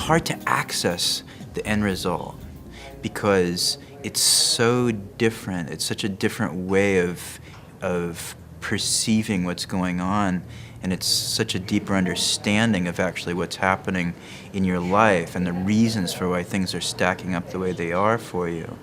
hard to access the end result because it's so different. It's such a different way of perceiving what's going on, and it's such a deeper understanding of actually what's happening in your life and the reasons for why things are stacking up the way they are for you.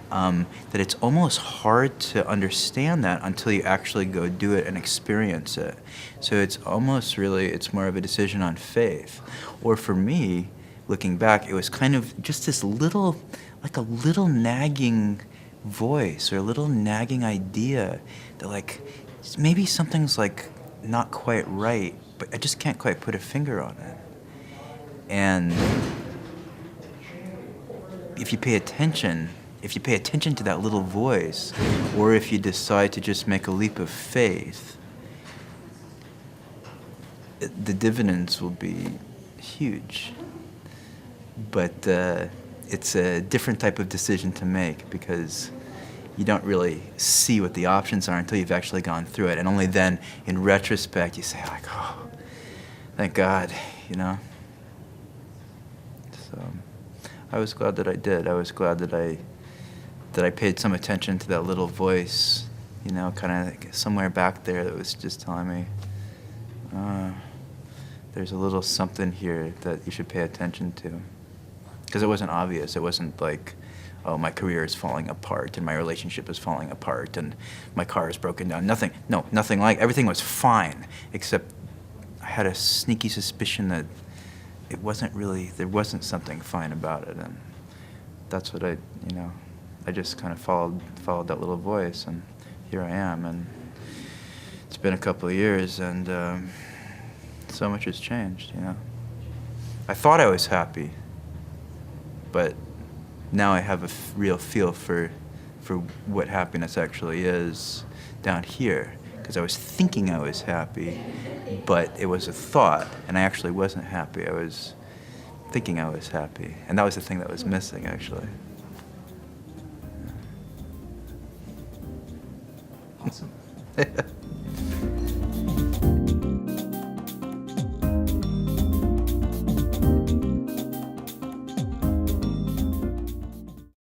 That it's almost hard to understand that until you actually go do it and experience it. So it's almost really, it's more of a decision on faith. Or for me, looking back, it was kind of just this little, like a little nagging voice or a little nagging idea that like, maybe something's like not quite right, but I just can't quite put a finger on it. And if you pay attention to that little voice, or if you decide to just make a leap of faith, the dividends will be huge. But it's a different type of decision to make because you don't really see what the options are until you've actually gone through it. And only then, in retrospect, you say, like, oh, thank God, you know? So I was glad that I did. I was glad that I paid some attention to that little voice, you know, kind of somewhere back there that was just telling me, there's a little something here that you should pay attention to. Because it wasn't obvious. It wasn't like, oh, my career is falling apart and my relationship is falling apart and my car is broken down. Nothing, no, nothing like, everything was fine, except I had a sneaky suspicion that it wasn't really, there wasn't something fine about it. And that's what I just kind of followed that little voice, and here I am. And it's been a couple of years, and so much has changed, you know. I thought I was happy, but now I have a real feel for what happiness actually is down here, because I was thinking I was happy, but it was a thought, and I actually wasn't happy. I was thinking I was happy, and that was the thing that was missing, actually. Awesome.